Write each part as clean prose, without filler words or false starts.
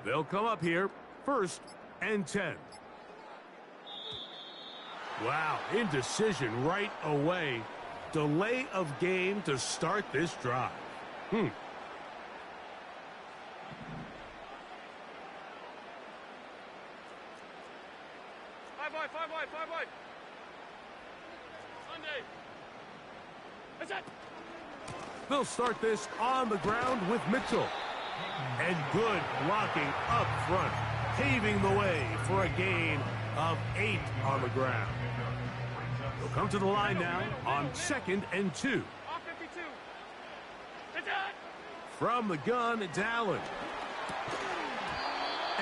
They'll come up here, 1st and 10. Wow, indecision right away. Delay of game to start this drive. Five wide. Sunday. That's it. They'll start this on the ground with Mitchell. And good blocking up front, paving the way for a gain of 8 on the ground. They'll come to the line now on 2nd and 2. From the gun, it's Allen.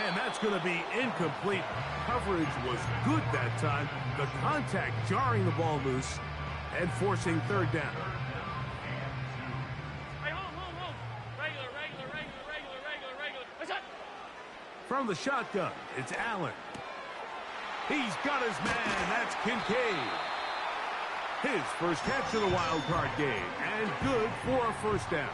And that's going to be incomplete. Coverage was good that time. The contact jarring the ball loose and forcing 3rd down. From the shotgun, it's Allen. He's got his man. That's Kincaid. His first catch of the wild card game, and good for a 1st down.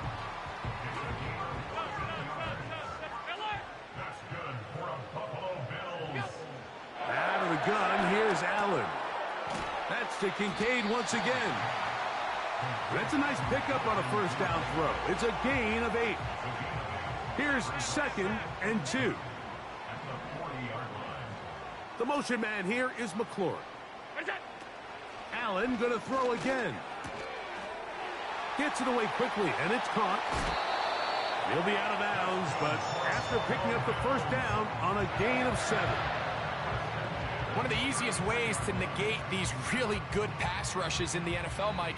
Out of the gun, here's Allen. That's to Kincaid once again. That's a nice pickup on a 1st down throw. It's a gain of 8. Here's 2nd and 2. The motion man here is McLaurin. Allen going to throw again. Gets it away quickly, and it's caught. He'll be out of bounds, but after picking up the 1st down on a gain of 7. One of the easiest ways to negate these really good pass rushes in the NFL, Mike,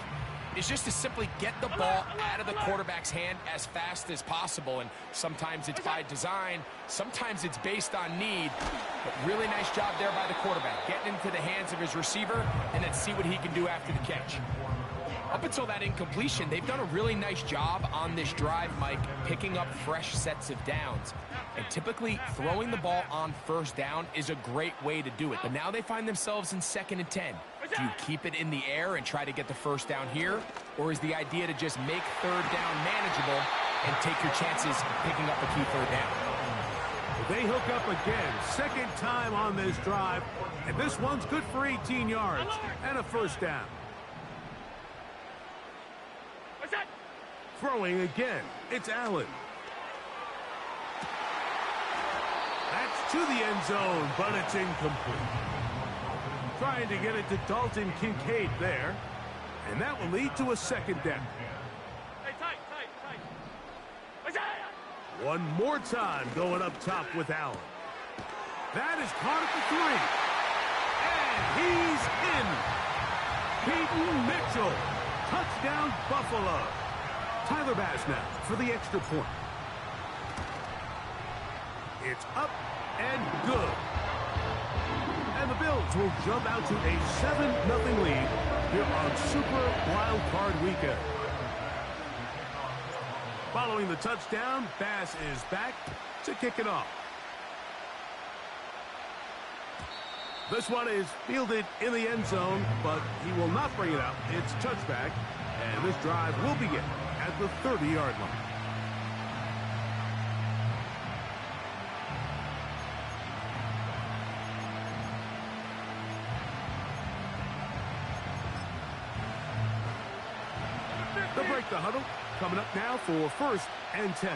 is just to simply get the ball out of the quarterback's hand as fast as possible. And sometimes it's by design, sometimes it's based on need. But really nice job there by the quarterback, getting into the hands of his receiver, and then see what he can do after the catch. Up until that incompletion, they've done a really nice job on this drive, Mike, picking up fresh sets of downs. And typically, throwing the ball on 1st down is a great way to do it. But now they find themselves in 2nd and 10. Do you keep it in the air and try to get the 1st down here? Or is the idea to just make 3rd down manageable and take your chances picking up a key 3rd down? They hook up again, 2nd time on this drive. And this one's good for 18 yards and a 1st down. Throwing again, it's Allen. That's to the end zone, but it's incomplete. Trying to get it to Dalton Kincaid there, and that will lead to a 2nd down. One more time going up top with Allen. That is caught at the 3. And he's in. Peyton Mitchell. Touchdown, Buffalo. Tyler Bass now for the extra point. It's up and good. And the Bills will jump out to a 7-0 lead here on Super Wild Card Weekend. Following the touchdown, Bass is back to kick it off. This one is fielded in the end zone, but he will not bring it out. It's touchback, and this drive will begin at the 30-yard line. They'll break the huddle. Coming up now for 1st and 10.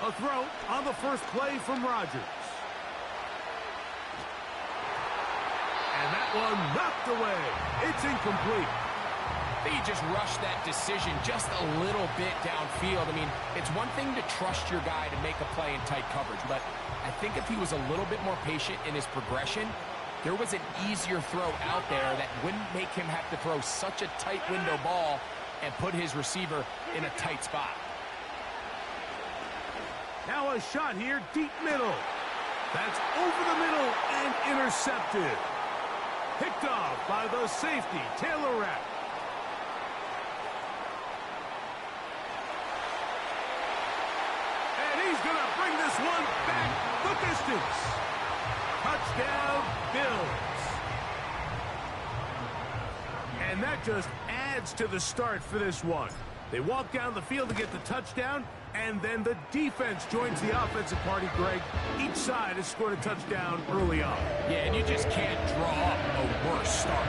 A throw on the first play from Rodgers. And that one knocked away. It's incomplete. They just rushed that decision just a little bit downfield. I mean, it's one thing to trust your guy to make a play in tight coverage, but I think if he was a little bit more patient in his progression, there was an easier throw out there that wouldn't make him have to throw such a tight window ball and put his receiver in a tight spot. Now a shot here, deep middle. That's over the middle and intercepted. Picked off by the safety, Taylor Rapp. And he's going to bring this one back the distance. Touchdown, Bills. And that just adds to the start for this one. They walk down the field to get the touchdown, and then the defense joins the offensive party, Greg. Each side has scored a touchdown early on. Yeah, and you just can't draw up a worse start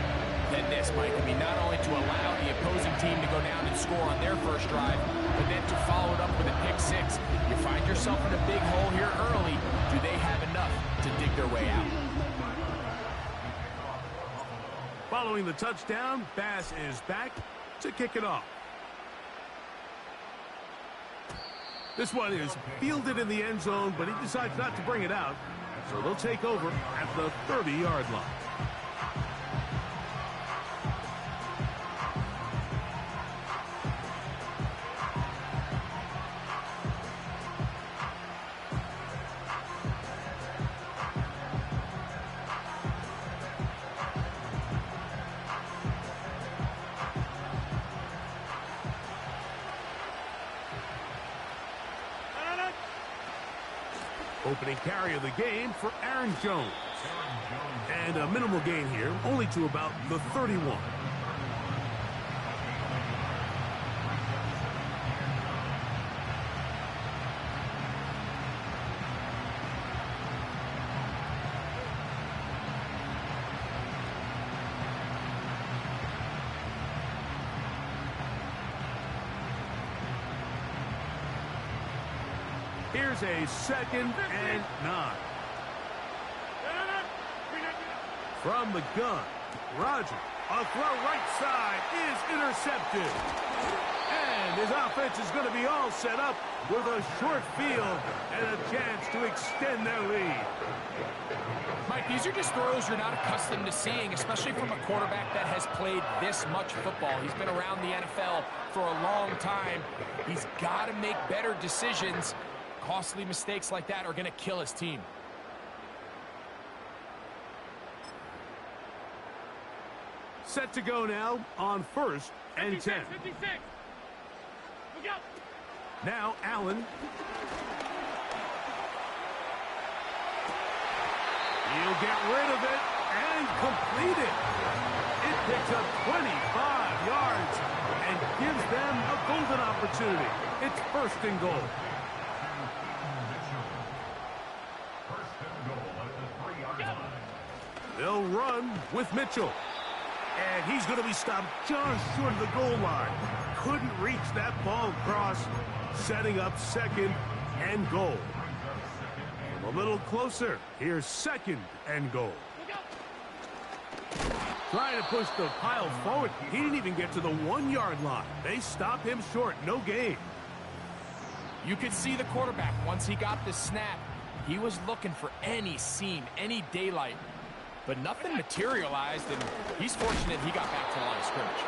than this, Mike. I mean, not only to allow the opposing team to go down and score on their first drive, but then to follow it up with a pick six. You find yourself in a big hole here early. Do they have enough to dig their way out? Following the touchdown, Bass is back to kick it off. This one is fielded in the end zone, but he decides not to bring it out. So they'll take over at the 30-yard line. Opening carry of the game for Aaron Jones. And a minimal gain here, only to about the 31. Here's a 2nd and 9. From the gun, Rodgers, a throw right side is intercepted. And his offense is going to be all set up with a short field and a chance to extend their lead. Mike, these are just throws you're not accustomed to seeing, especially from a quarterback that has played this much football. He's been around the NFL for a long time. He's got to make better decisions. Costly mistakes like that are going to kill his team. Set to go now on 1st and 10. 56. Look out. Now Allen. He'll get rid of it and complete it. It picks up 25 yards and gives them a golden opportunity. It's 1st and goal. They'll run with Mitchell. And he's going to be stopped just short of the goal line. Couldn't reach that ball across, setting up 2nd and goal. A little closer. Here's 2nd and goal. Trying to push the pile forward. He didn't even get to the 1-yard line. They stop him short. No gain. You could see the quarterback, once he got the snap, he was looking for any seam, any daylight. But nothing materialized, and he's fortunate he got back to the line of scrimmage.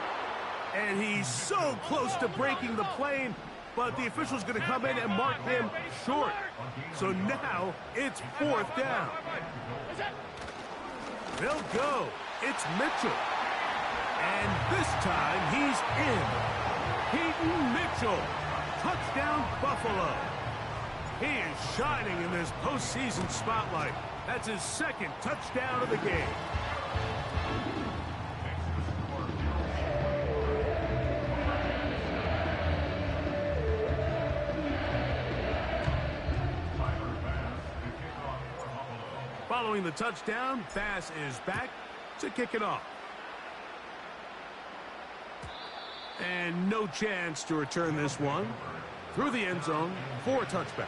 And he's so close to breaking the plane, but the official's going to come in and mark him short. So now it's 4th down. They'll go. It's Mitchell. And this time he's in. Peyton Mitchell. Touchdown, Buffalo. He is shining in this postseason spotlight. That's his 2nd touchdown of the game. Following the touchdown, Bass is back to kick it off. And no chance to return this one. Through the end zone for a touchback.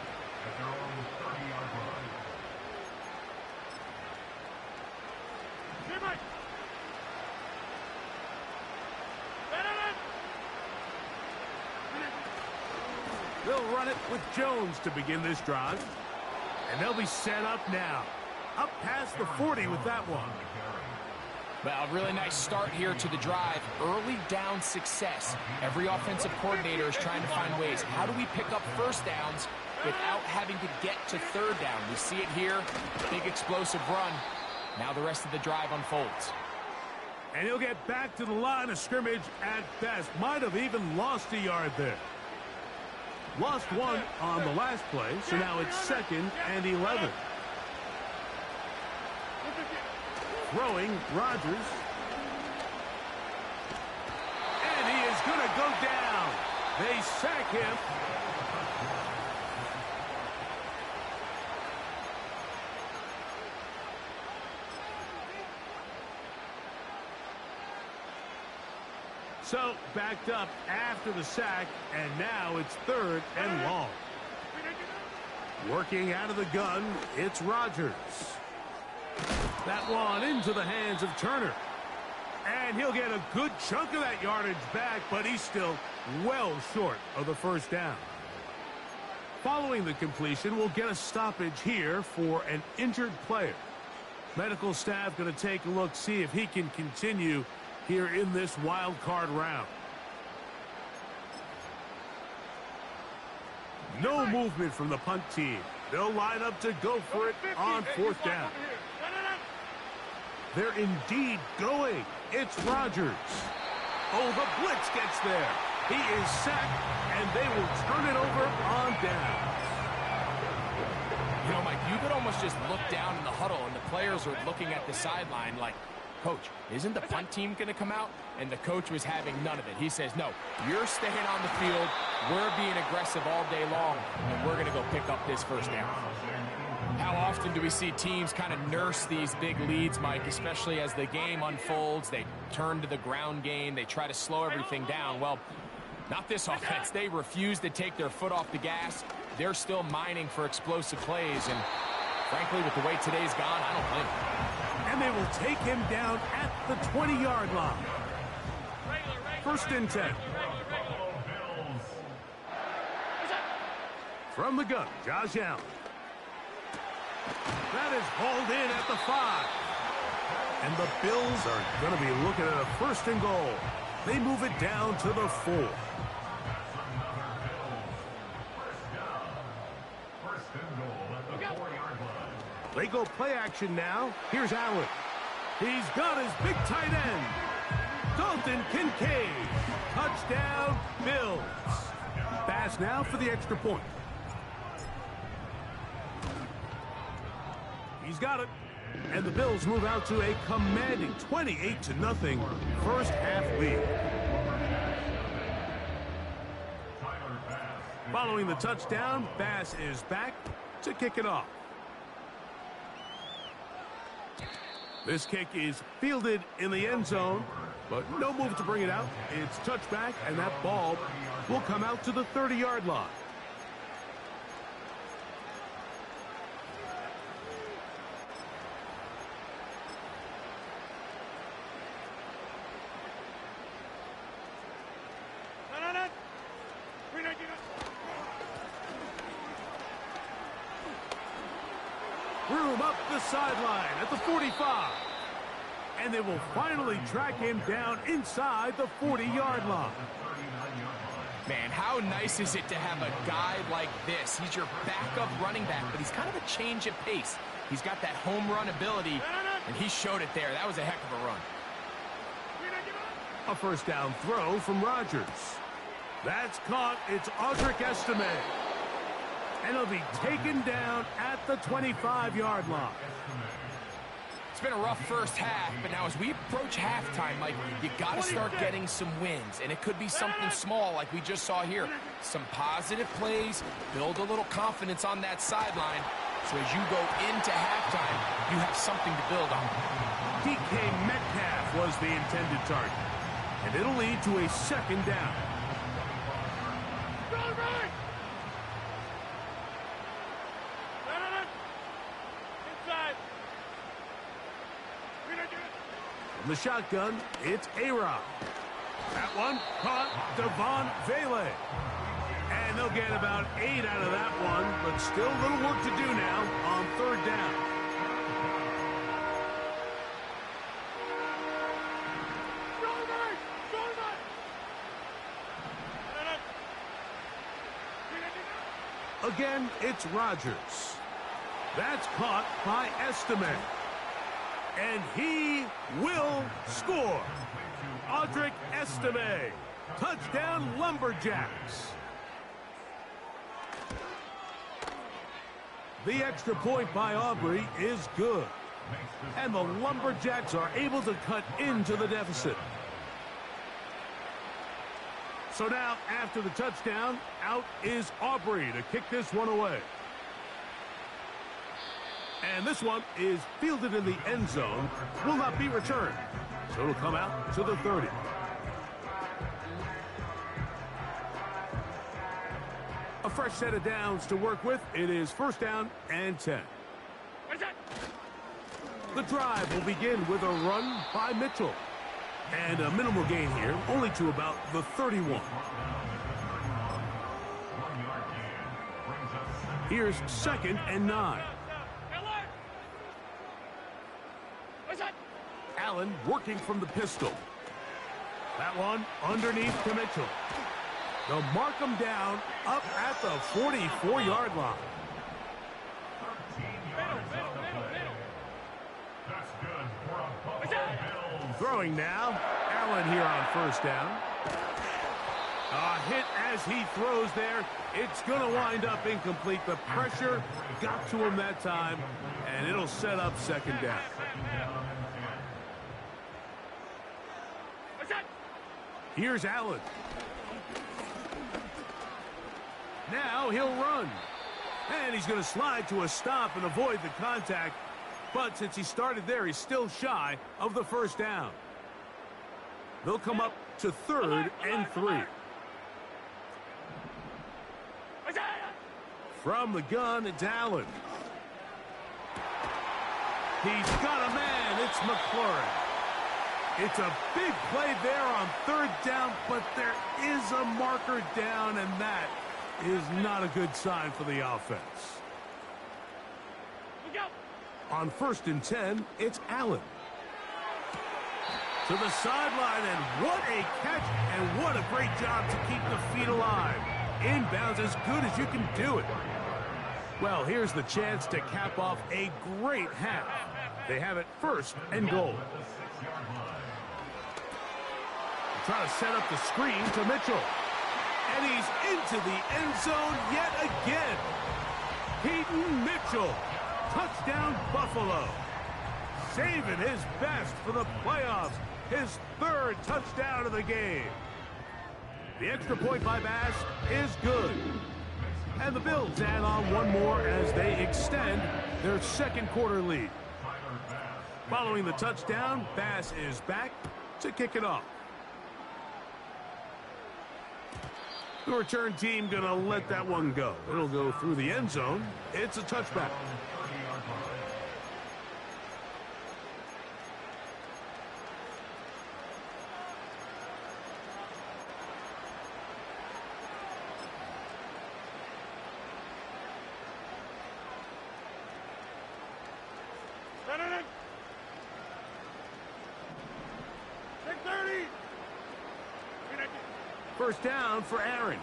They'll run it with Jones to begin this drive. And they'll be set up now. Up past the 40 with that one. Well, a really nice start here to the drive. Early down success. Every offensive coordinator is trying to find ways. How do we pick up 1st downs without having to get to 3rd down? We see it here. Big explosive run. Now the rest of the drive unfolds. And he'll get back to the line of scrimmage at best. Might have even lost a yard there. Lost 1 on the last play, so now it's 2nd and 11. Throwing, Rodgers. And he is going to go down. They sack him. So, backed up after the sack, and now it's 3rd and long. Working out of the gun, it's Rodgers. That one into the hands of Turner. And he'll get a good chunk of that yardage back, but he's still well short of the first down. Following the completion, we'll get a stoppage here for an injured player. Medical staff going to take a look, see if he can continue here in this wild card round. No movement from the punt team. They'll line up to go for it on 4th down. They're indeed going. It's Rodgers. Oh, the blitz gets there. He is sacked, and they will turn it over on down. You know, Mike, you could almost just look down in the huddle, and the players are looking at the sideline like, Coach, isn't the punt team going to come out? And the coach was having none of it. He says, no, you're staying on the field. We're being aggressive all day long, and we're going to go pick up this first down. How often do we see teams kind of nurse these big leads, Mike, especially as the game unfolds? They turn to the ground game. They try to slow everything down. Well, not this offense. They refuse to take their foot off the gas. They're still mining for explosive plays, and frankly, with the way today's gone, I don't blame them. And they will take him down at the 20-yard line. 1st and 10. From the gun, Josh Allen. That is hauled in at the 5. And the Bills are going to be looking at a 1st and goal. They move it down to the 4. They go play action now. Here's Allen. He's got his big tight end. Dalton Kincaid. Touchdown, Bills. Pass now for the extra point. He's got it. And the Bills move out to a commanding 28-0 first half lead. Following the touchdown, Bass is back to kick it off. This kick is fielded in the end zone, but no move to bring it out. It's touchback, and that ball will come out to the 30-yard line. Room up the sideline at the 45. And they will finally track him down inside the 40-yard line. Man, how nice is it to have a guy like this? He's your backup running back, but he's kind of a change of pace. He's got that home run ability, and he showed it there. That was a heck of a run. A 1st down throw from Rodgers. That's caught. It's Audric Estime. And he'll be taken down at the 25-yard line. It's been a rough first half, but now as we approach halftime, Mike, you got to start getting some wins, and it could be something small like we just saw here. Some positive plays, build a little confidence on that sideline, so as you go into halftime, you have something to build on. DK Metcalf was the intended target, and it'll lead to a 2nd down. From the shotgun, it's A-Rod. That one caught Devon Vele. And they'll get about 8 out of that one, but still a little work to do now on 3rd down. Again, it's Rodgers. That's caught by Estime. And he will score. Audric Estime. Touchdown, Lumberjacks. The extra point by Aubrey is good. And the Lumberjacks are able to cut into the deficit. So now, after the touchdown, out is Aubrey to kick this one away. And this one is fielded in the end zone, will not be returned. So it'll come out to the 30. A fresh set of downs to work with. It is first down and 10. The drive will begin with a run by Mitchell. And a minimal gain here, only to about the 31. Here's second and 9. Allen working from the pistol. That one underneath to Mitchell. They'll mark him down up at the 44-yard line. Throwing now. Allen here on first down. A hit as he throws there. It's going to wind up incomplete. The pressure got to him that time, and it'll set up second down. Here's Allen. Now he'll run. And he's going to slide to a stop and avoid the contact. But since he started there, he's still shy of the first down. They'll come up to third and 3. From the gun, it's Allen. He's got a man. It's McLaurin. It's a big play there on third down, but there is a marker down, and that is not a good sign for the offense. On first and 10, it's Allen. To the sideline, and what a catch, and what a great job to keep the feet alive. Inbounds as good as you can do it. Well, here's the chance to cap off a great half. They have it first and goal. Try to set up the screen to Mitchell. And he's into the end zone yet again. Peyton Mitchell. Touchdown Buffalo. Saving his best for the playoffs. His third touchdown of the game. The extra point by Bass is good. And the Bills add on one more as they extend their second quarter lead. Following the touchdown, Bass is back to kick it off. The return team going to let that one go. It'll go through the end zone. It's a touchback. First down for Aaron.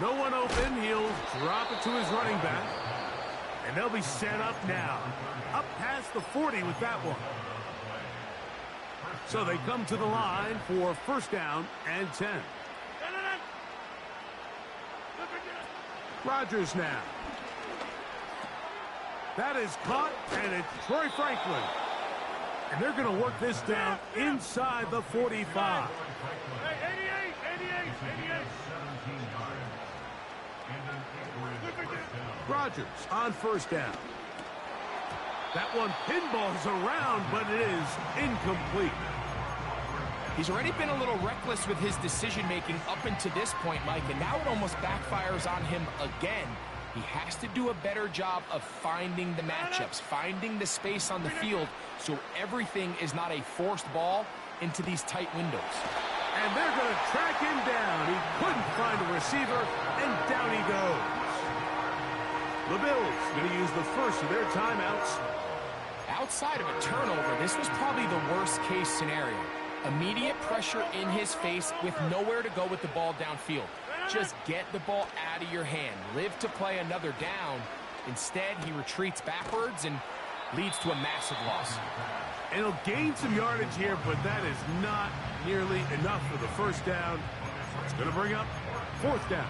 No one open. He'll drop it to his running back. And they'll be set up now. Up past the 40 with that one. So they come to the line for first down and 10. Rodgers now. That is caught, and it's Troy Franklin. And they're going to work this down inside the 45. Rodgers on first down. That one pinballs around, but it is incomplete. He's already been a little reckless with his decision-making up until this point, Mike, and now it almost backfires on him again. He has to do a better job of finding the matchups, finding the space on the field, so everything is not a forced ball into these tight windows. And they're going to track him down. He couldn't find a receiver, and down he goes. The Bills going to use the first of their timeouts. Outside of a turnover, this was probably the worst-case scenario. Immediate pressure in his face with nowhere to go with the ball downfield. Just get the ball out of your hand. Live to play another down. Instead, he retreats backwards and leads to a massive loss. And he'll gain some yardage here, but that is not nearly enough for the first down. It's going to bring up fourth down.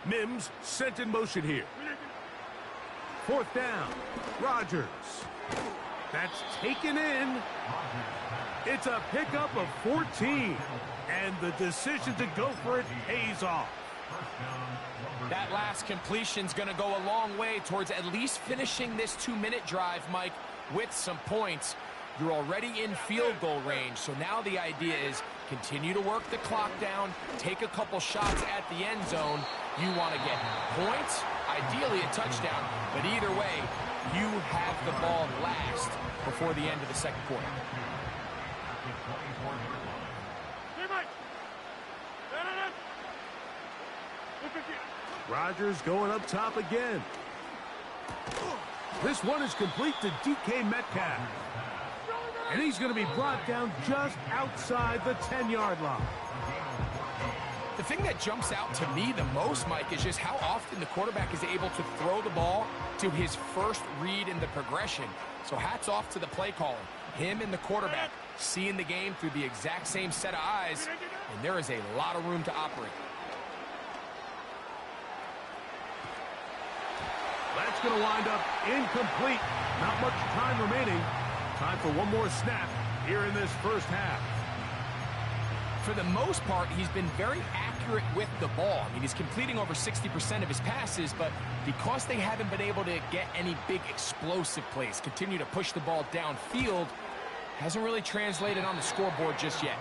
Mims sent in motion here. Fourth down. Rodgers. That's taken in. It's a pickup of 14. And the decision to go for it pays off. That last completion's going to go a long way towards at least finishing this 2-minute drive, Mike, with some points. You're already in field goal range, so now the idea is continue to work the clock down, take a couple shots at the end zone. You want to get points, ideally a touchdown, but either way, you have the ball last before the end of the second quarter. Rodgers going up top again. This one is complete to DK Metcalf. And he's going to be brought down just outside the 10-yard line. The thing that jumps out to me the most, Mike, is just how often the quarterback is able to throw the ball to his first read in the progression. So hats off to the play caller. Him and the quarterback seeing the game through the exact same set of eyes, and there is a lot of room to operate. That's going to wind up incomplete. Not much time remaining. Time for one more snap here in this first half. For the most part, he's been very accurate with the ball. I mean, he's completing over 60% of his passes, but because they haven't been able to get any big explosive plays, continue to push the ball downfield, hasn't really translated on the scoreboard just yet.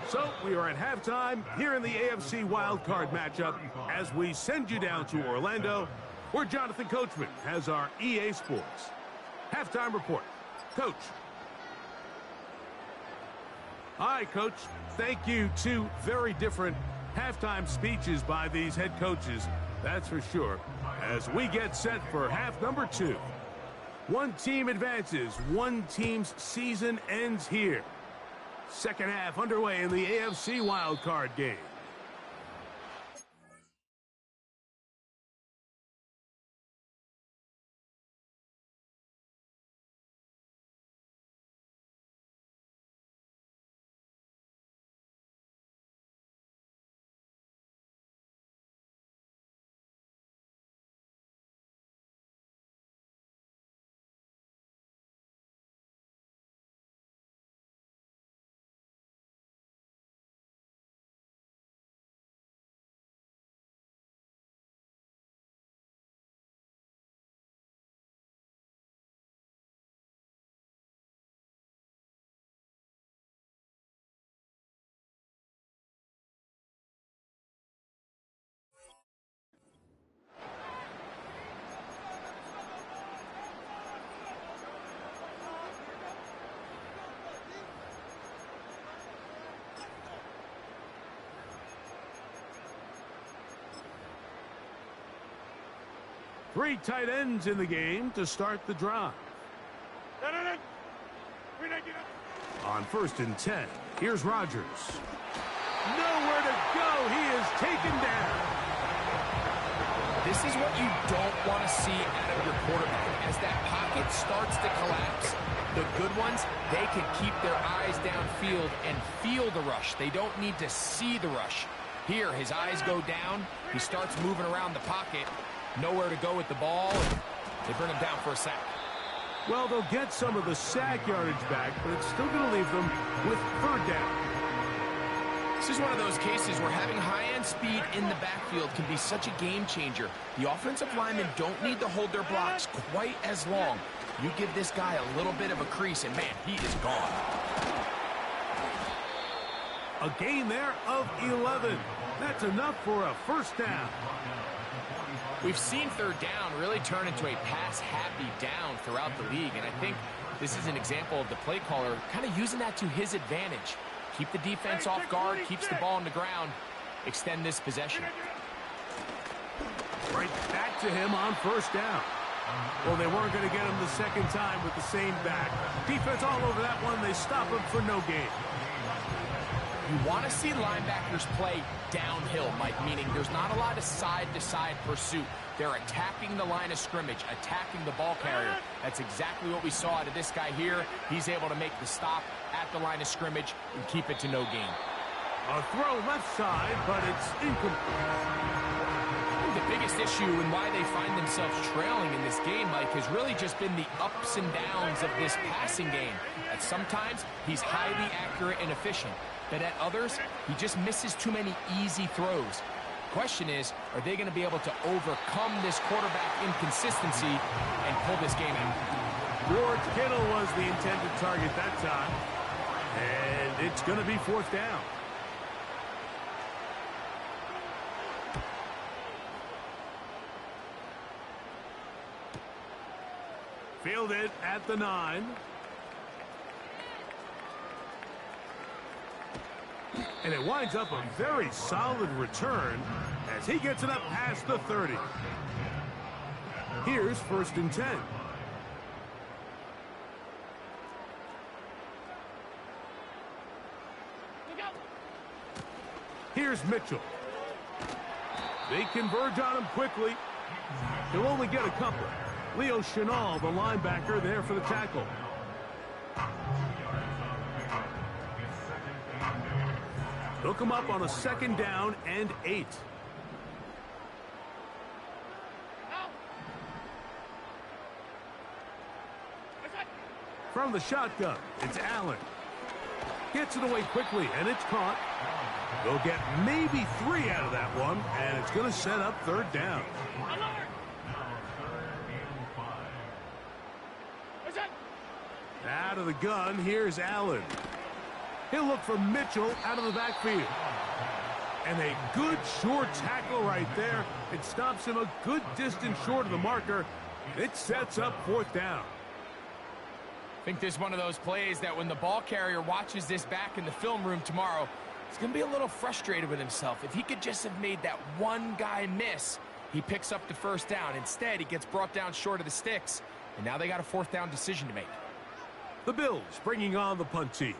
So we are at halftime here in the AFC wildcard matchup as we send you down to Orlando, where Jonathan Coachman has our EA Sports halftime report. Coach. Hi, Coach. Thank you. Two very different halftime speeches by these head coaches, that's for sure, as we get set for half number 2. One team advances. One team's season ends here. Second half underway in the AFC wildcard game. Three tight ends in the game to start the drive. On 1st and 10, here's Rodgers. Nowhere to go. He is taken down. This is what you don't want to see out of your quarterback. As that pocket starts to collapse, the good ones, they can keep their eyes downfield and feel the rush. They don't need to see the rush. Here, his eyes go down. He starts moving around the pocket. Nowhere to go with the ball, and they bring him down for a sack. Well, they'll get some of the sack yardage back, but it's still going to leave them with 3rd down. This is one of those cases where having high-end speed in the backfield can be such a game changer. The offensive linemen don't need to hold their blocks quite as long. You give this guy a little bit of a crease, and man, he is gone. A gain there of 11. That's enough for a 1st down. We've seen 3rd down really turn into a pass-happy down throughout the league, and I think this is an example of the play caller kind of using that to his advantage. Keep the defense off guard, keeps the ball on the ground, extend this possession. Right back to him on 1st down. Well, they weren't going to get him the second time with the same back. Defense all over that one. They stop him for no gain. You want to see linebackers play downhill, Mike, meaning there's not a lot of side-to-side pursuit. They're attacking the line of scrimmage, attacking the ball carrier. That's exactly what we saw out of this guy here. He's able to make the stop at the line of scrimmage and keep it to no gain. A throw left side, but it's incomplete. the biggest issue and why they find themselves trailing in this game, Mike, has really just been the ups and downs of this passing game. At sometimes, he's highly accurate and efficient, but at others, he just misses too many easy throws. Question is, are they going to be able to overcome this quarterback inconsistency and pull this game out? George Kittle was the intended target that time, and it's going to be 4th down. Fielded at the 9. And it winds up a very solid return as he gets it up past the 30. Here's 1st and 10. Here's Mitchell. They converge on him quickly. He'll only get a couple. Leo Chenal, the linebacker, there for the tackle. Hook him up on a 2nd down and 8. From the shotgun, it's Allen. Gets it away quickly, and it's caught. They'll get maybe 3 out of that one, and it's going to set up 3rd down. Out of the gun, here's Allen. He'll look for Mitchell out of the backfield. And a good short tackle right there. It stops him a good distance short of the marker. It sets up 4th down. I think this is one of those plays that when the ball carrier watches this back in the film room tomorrow, he's going to be a little frustrated with himself. If he could just have made that one guy miss, he picks up the 1st down. Instead, he gets brought down short of the sticks, and now they got a 4th down decision to make. The Bills bringing on the punt team.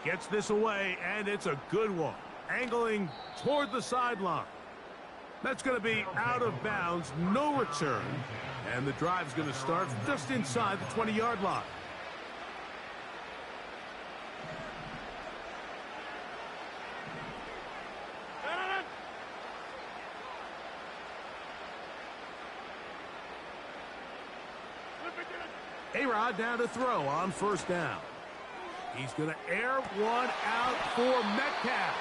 Gets this away, and it's a good one. Angling toward the sideline. That's going to be out of bounds, no return. And the drive's going to start just inside the 20-yard line. A-Rod down to throw on 1st down. He's going to air one out for Metcalf.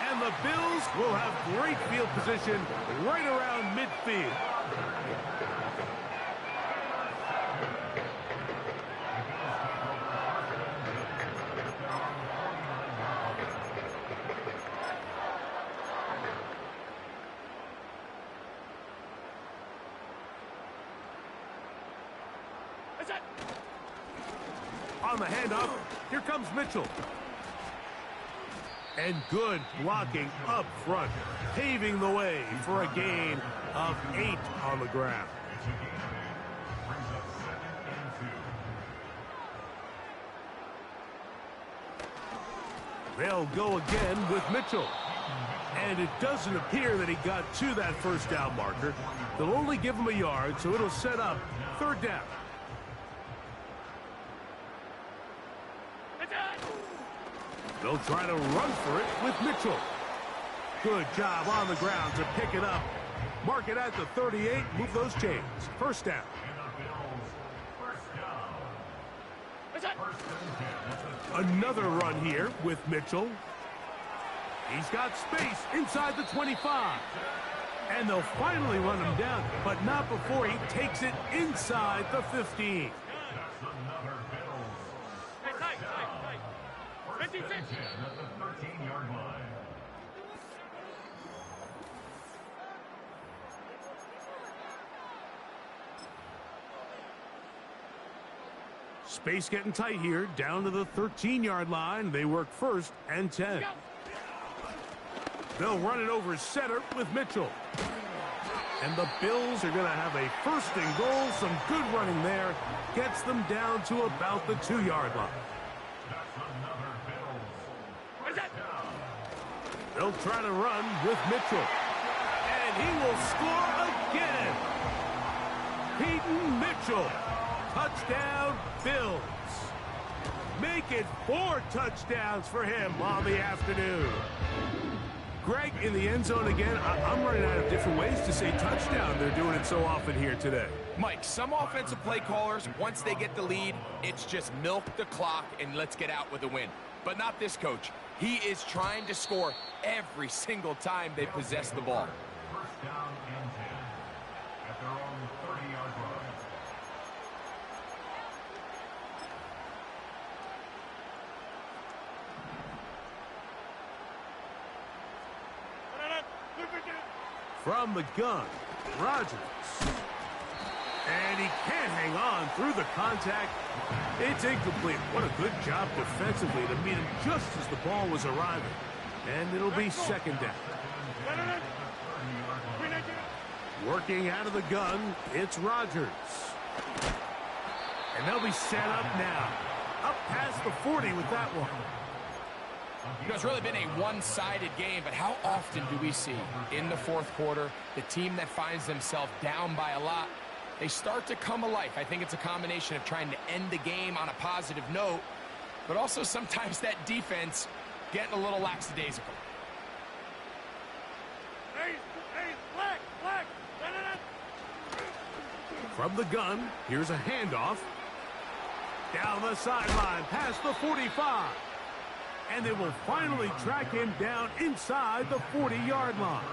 And the Bills will have great field position right around midfield. On the handoff, here comes Mitchell. And good blocking up front, paving the way for a gain of 8 on the ground. They'll go again with Mitchell. And it doesn't appear that he got to that 1st down marker. They'll only give him a yard, so it'll set up 3rd down. They'll try to run for it with Mitchell. Good job on the ground to pick it up. Mark it at the 38, move those chains. 1st down. Another run here with Mitchell. He's got space inside the 25. And they'll finally run him down, but not before he takes it inside the 15. Space getting tight here, down to the 13-yard line. They work 1st and 10. They'll run it over center with Mitchell. And the Bills are going to have a 1st and goal. Some good running there. Gets them down to about the 2-yard line. They'll try to run with Mitchell. And he will score again. Peyton Mitchell. Touchdown, Bills. Make it 4 touchdowns for him on the afternoon. Greg, in the end zone again, I'm running out of different ways to say touchdown. They're doing it so often here today. Mike, some offensive play callers, once they get the lead, it's just milk the clock and let's get out with a win. But not this coach. He is trying to score every single time they possess the ball. First down and 10 at their own 30-yard line. From the gun, Rodgers. And he can't hang on through the contact. It's incomplete. What a good job defensively to meet him just as the ball was arriving. And it'll be second down. Working out of the gun, it's Rodgers. And they'll be set up now. Up past the 40 with that one. You know, it's really been a one-sided game, but how often do we see in the fourth quarter the team that finds themselves down by a lot, they start to come alive. I think it's a combination of trying to end the game on a positive note, but also sometimes that defense getting a little lackadaisical. From the gun, here's a handoff. Down the sideline, past the 45. And they will finally track him down inside the 40-yard line.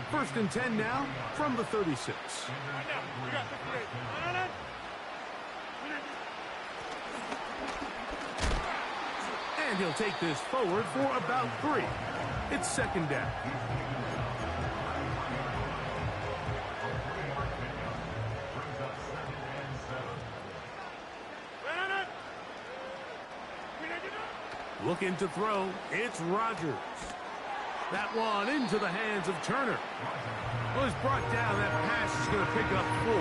First and 10 now from the 36. And he'll take this forward for about 3. It's second down. Looking to throw, it's Rodgers. That one into the hands of Turner. Was brought down. That pass is going to pick up 4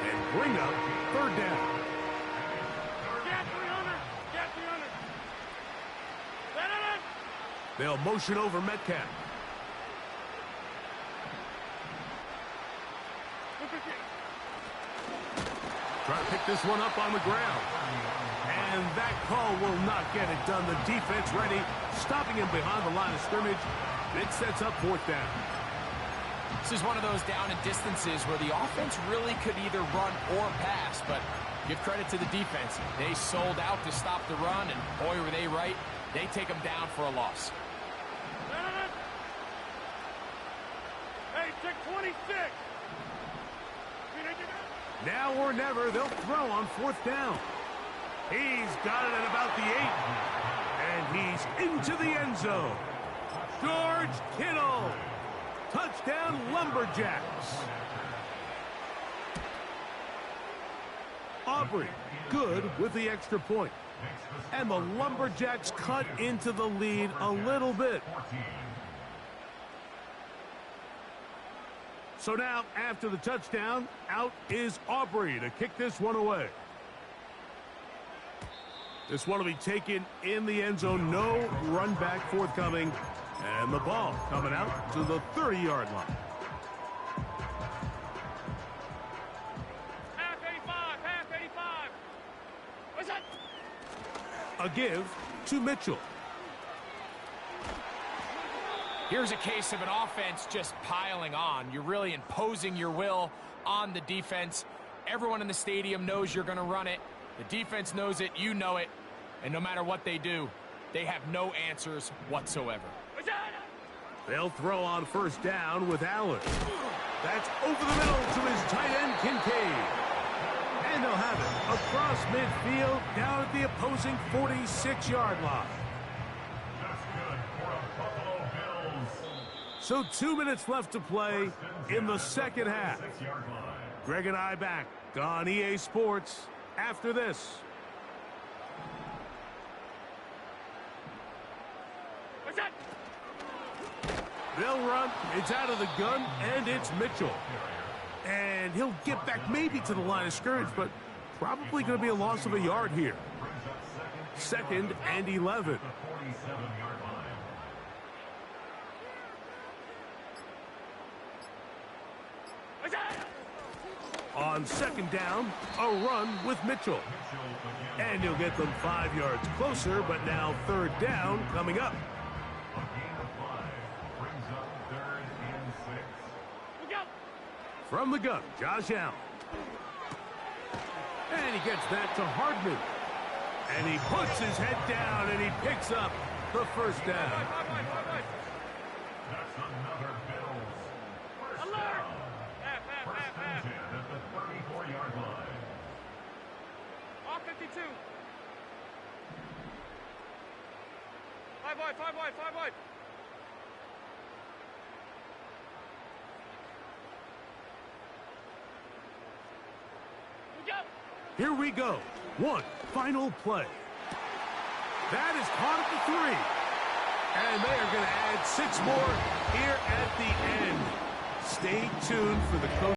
and bring up third down. They'll motion over Metcalf. Try to pick this one up on the ground. And that call will not get it done. The defense ready, stopping him behind the line of scrimmage. It sets up fourth down. This is one of those down and distances where the offense really could either run or pass, but give credit to the defense. They sold out to stop the run, and boy, were they right. They take them down for a loss. Hey, check 26. Now or never, they'll throw on fourth down. He's got it at about the 8. And he's into the end zone. George Kittle. Touchdown, Lumberjacks. Aubrey, good with the extra point. And the Lumberjacks cut into the lead a little bit. So now, after the touchdown, out is Aubrey to kick this one away. This one will be taken in the end zone. No run back forthcoming. And the ball coming out to the 30-yard line. Half 85, half 85. What's that? A give to Mitchell. Here's a case of an offense just piling on. You're really imposing your will on the defense. Everyone in the stadium knows you're going to run it. The defense knows it, you know it, and no matter what they do, they have no answers whatsoever. They'll throw on first down with Allen. That's over the middle to his tight end, Kincaid. And they'll have it across midfield down at the opposing 46-yard line. So 2 minutes left to play in the second half. Greg and I back on EA Sports after this. What's that? They'll run. It's out of the gun, and it's Mitchell. And he'll get back maybe to the line of scrimmage, but probably going to be a loss of a yard here. Second and 11. On second down, a run with Mitchell. And he'll get them 5 yards closer, but now third down coming up. A gain of 5 brings up 3rd and 6. Look out. From the gun, Josh Allen. And he gets that to Hardman. And he puts his head down and he picks up the first down. That's another Bills. First Alert. down. Pass. First and 10 at the 34-yard line. Off 52. 5 wide. Look out. Here we go. One final play. That is caught at the 3. And they are going to add 6 more here at the end. Stay tuned for the coach.